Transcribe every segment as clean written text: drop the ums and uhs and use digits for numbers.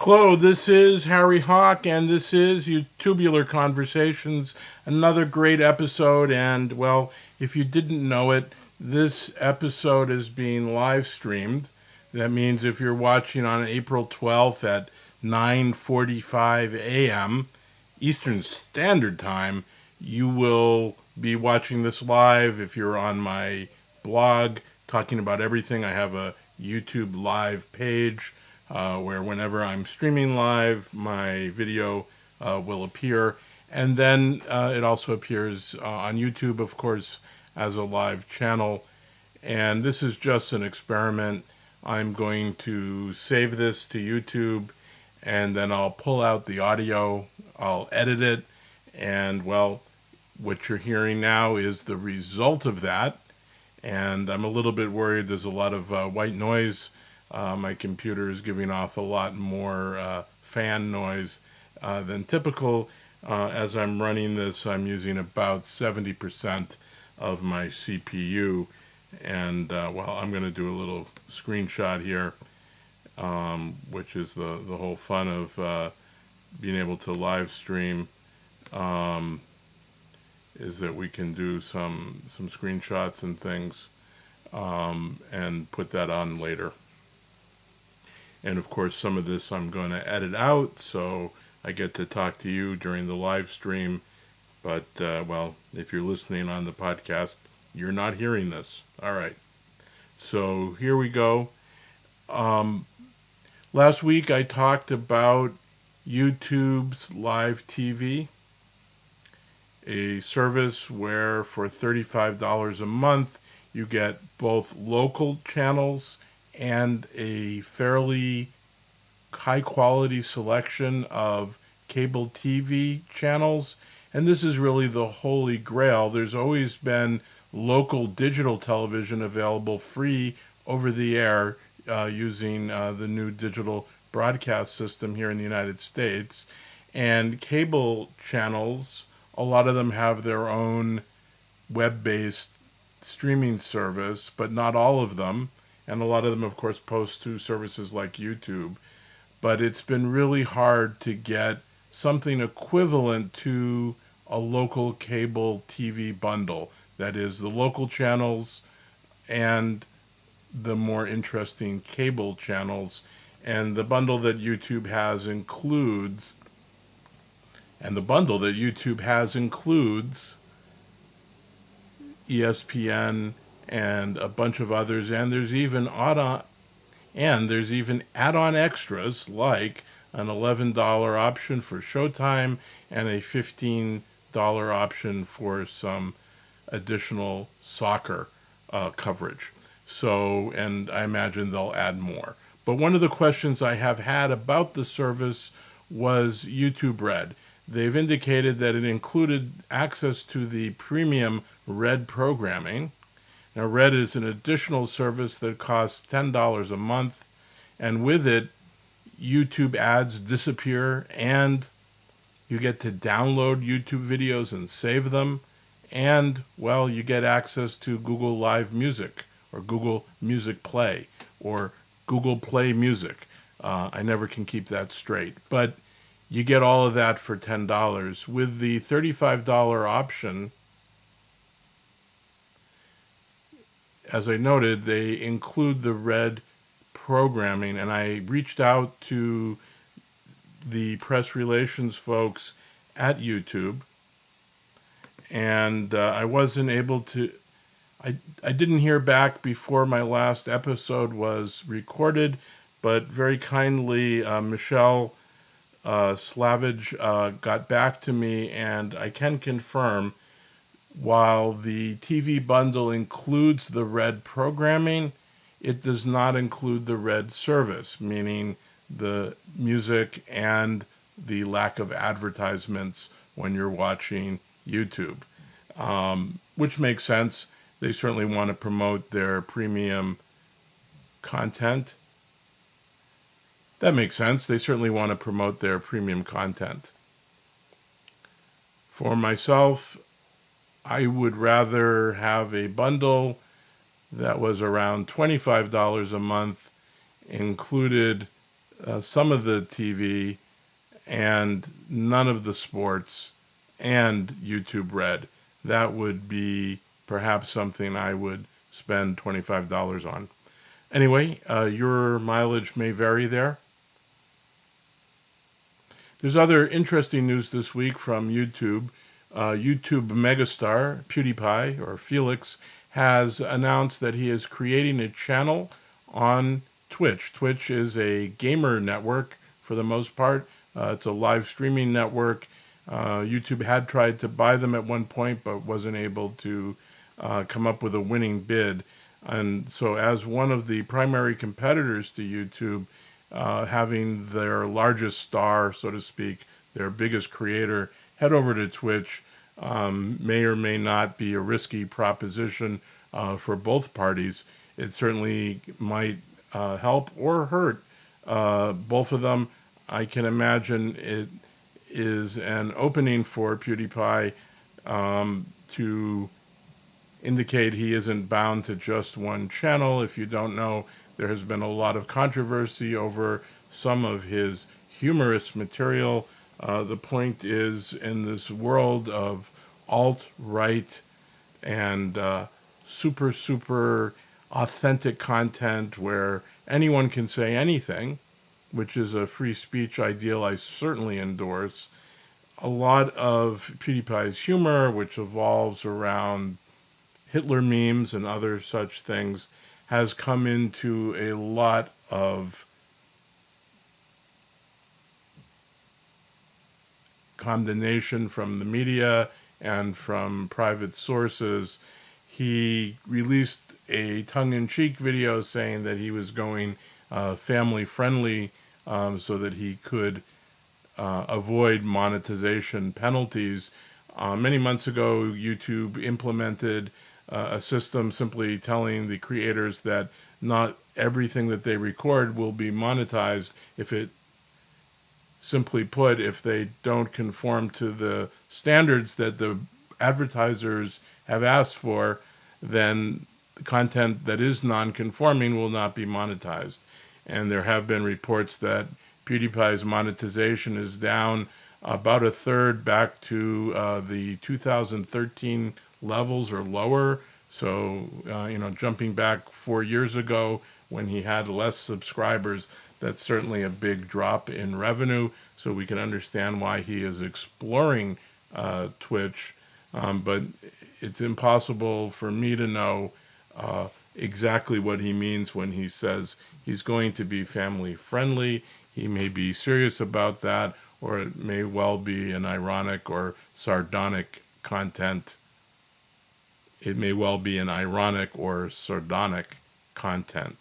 Hello, this is Harry Hawk, and this is Youtubular Conversations, another great episode. And, well, if you didn't know it, this episode is being live streamed. That means if you're watching on April 12th at 9:45 a.m. Eastern Standard Time, you will be watching this live. If you're on my blog talking about everything, I have a YouTube live page where whenever I'm streaming live, my video will appear. And then it also appears on YouTube, of course, as a live channel. And this is just an experiment. I'm going to save this to YouTube, and then I'll pull out the audio, I'll edit it, and, well, what you're hearing now is the result of that. And I'm a little bit worried. There's a lot of white noise. My computer is giving off a lot more fan noise than typical. As I'm running this, I'm using about 70% of my CPU. And, well, I'm going to do a little screenshot here, which is the whole fun of being able to live stream, is that we can do some screenshots and things and put that on later. And of course, some of this I'm going to edit out, so I get to talk to you during the live stream. But, well, if you're listening on the podcast, you're not hearing this. All right. So here we go. Last week I talked about YouTube's live TV, a service where for $35 a month you get both local channels and a fairly high quality selection of cable TV channels. And this is really the holy grail. There's always been local digital television available free over the air using the new digital broadcast system here in the United States. And cable channels, a lot of them have their own web-based streaming service, but not all of them. And a lot of them, of course, post to services like YouTube. But it's been really hard to get something equivalent to a local cable TV bundle. That is, the local channels and the more interesting cable channels. And the bundle that YouTube has includes ESPN and a bunch of others, and there's even add-on extras like an $11 option for Showtime and a $15 option for some additional soccer coverage. So, and I imagine they'll add more. But one of the questions I have had about the service was YouTube Red. They've indicated that it included access to the premium Red programming. Now, Red is an additional service that costs $10 a month, and with it, YouTube ads disappear, and you get to download YouTube videos and save them, and, well, you get access to Google Live Music, or Google Music Play, or Google Play Music. I never can keep that straight, but you get all of that for $10. With the $35 option, as I noted, they include the Red programming, and I reached out to the press relations folks at YouTube, and I wasn't able to, I didn't hear back before my last episode was recorded, but very kindly, Michelle Slavage got back to me, and I can confirm, while the TV bundle includes the Red programming, it does not include the Red service, meaning the music and the lack of advertisements when you're watching YouTube, which makes sense. They certainly want to promote their premium content. That makes sense. They certainly want to promote their premium content. For myself, I would rather have a bundle that was around $25 a month, included some of the TV and none of the sports and YouTube Red. That would be perhaps something I would spend $25 on. Anyway, your mileage may vary there. There's other interesting news this week from YouTube. YouTube megastar PewDiePie, or Felix, has announced that he is creating a channel on Twitch. Twitch is a gamer network for the most part. It's a live streaming network. YouTube had tried to buy them at one point, but wasn't able to come up with a winning bid. And so as one of the primary competitors to YouTube, having their largest star, so to speak, their biggest creator, head over to Twitch may or may not be a risky proposition for both parties. It certainly might help or hurt both of them. I can imagine it is an opening for PewDiePie to indicate he isn't bound to just one channel. If you don't know, there has been a lot of controversy over some of his humorous material. The point is, in this world of alt-right and super authentic content where anyone can say anything, which is a free speech ideal I certainly endorse, a lot of PewDiePie's humor, which evolves around Hitler memes and other such things, has come into a lot of condemnation from the media and from private sources. He released a tongue-in-cheek video saying that he was going family-friendly so that he could avoid monetization penalties. Many months ago, YouTube implemented a system simply telling the creators that not everything that they record will be monetized. Simply put, if they don't conform to the standards that the advertisers have asked for, then content that is non-conforming will not be monetized. And there have been reports that PewDiePie's monetization is down about a third back to the 2013 levels or lower. So, jumping back 4 years ago when he had less subscribers, that's certainly a big drop in revenue. So we can understand why he is exploring Twitch. But it's impossible for me to know exactly what he means when he says he's going to be family friendly. He may be serious about that, or it may well be an ironic or sardonic content. It may well be an ironic or sardonic content.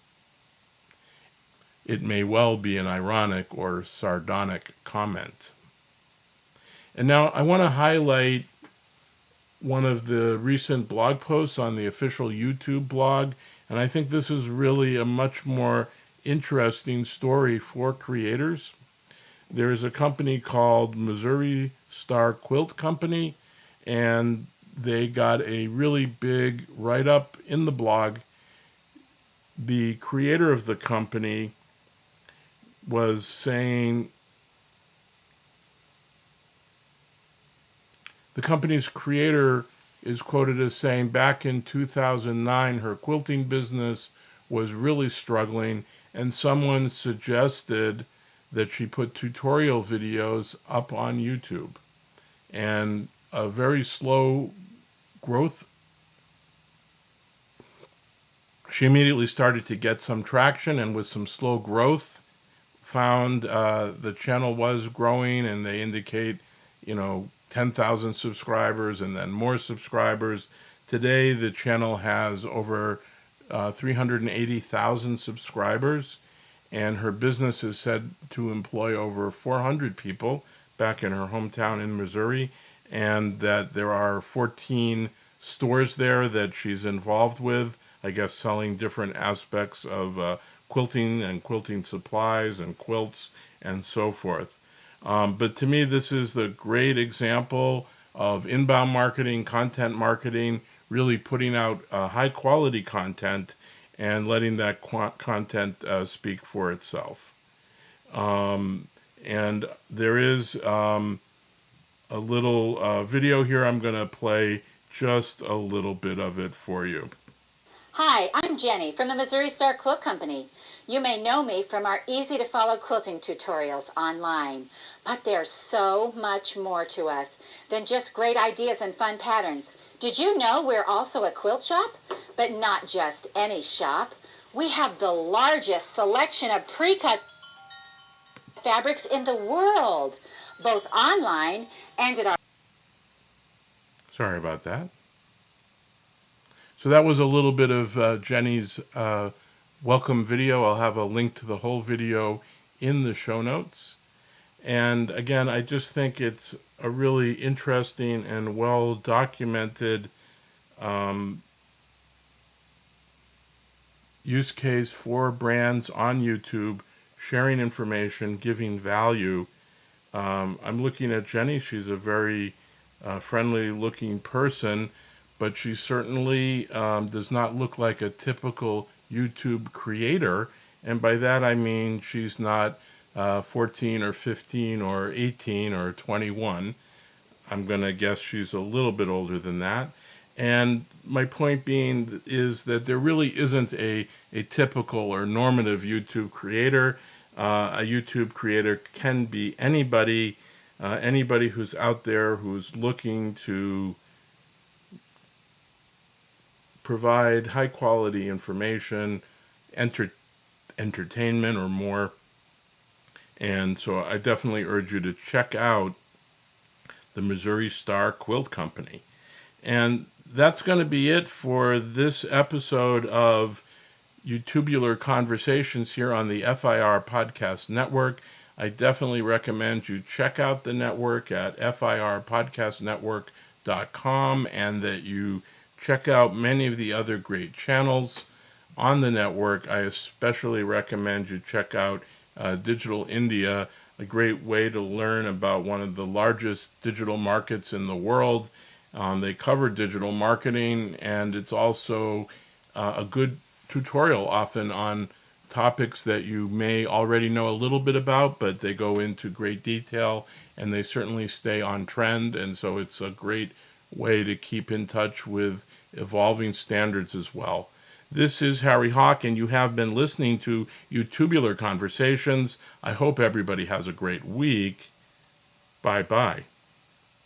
It may well be an ironic or sardonic comment. And now I want to highlight one of the recent blog posts on the official YouTube blog, and I think this is really a much more interesting story for creators. There is a company called Missouri Star Quilt Company, and they got a really big write-up in the blog. The creator of the company was saying, the company's creator is quoted as saying, back in 2009, her quilting business was really struggling, and someone suggested that she put tutorial videos up on YouTube. And a very slow growth. She immediately started to get some traction, and with some slow growth, found the channel was growing, and they indicate, 10,000 subscribers and then more subscribers. Today, the channel has over 380,000 subscribers, and her business is said to employ over 400 people back in her hometown in Missouri, and that there are 14 stores there that she's involved with, I guess selling different aspects of quilting and quilting supplies and quilts and so forth. But to me, this is the great example of inbound marketing, content marketing, really putting out high quality content and letting that content speak for itself. And there is a little video here. I'm going to play just a little bit of it for you. Hi, I'm Jenny from the Missouri Star Quilt Company. You may know me from our easy-to-follow quilting tutorials online, but there's so much more to us than just great ideas and fun patterns. Did you know we're also a quilt shop? But not just any shop. We have the largest selection of pre-cut fabrics in the world, both online and at our... Sorry about that. So that was a little bit of Jenny's welcome video. I'll have a link to the whole video in the show notes. And again, I just think it's a really interesting and well documented use case for brands on YouTube, sharing information, giving value. I'm looking at Jenny. She's a very friendly looking person, but she certainly does not look like a typical YouTube creator. And by that I mean she's not 14 or 15 or 18 or 21. I'm going to guess she's a little bit older than that. And my point being is that there really isn't a typical or normative YouTube creator. A YouTube creator can be anybody, anybody who's out there who's looking to provide high quality information, entertainment or more. And so I definitely urge you to check out the Missouri Star Quilt Company. And that's going to be it for this episode of Youtubular Conversations here on the FIR Podcast Network. I definitely recommend you check out the network at firpodcastnetwork.com and that you check out many of the other great channels on the network. I especially recommend you check out Digital India, a great way to learn about one of the largest digital markets in the world. They cover digital marketing, and it's also a good tutorial often on topics that you may already know a little bit about, but they go into great detail and they certainly stay on trend. And so it's a great way to keep in touch with evolving standards as well. This is Harry Hawk, and you have been listening to Youtubular Conversations. I hope everybody has a great week. Bye-bye.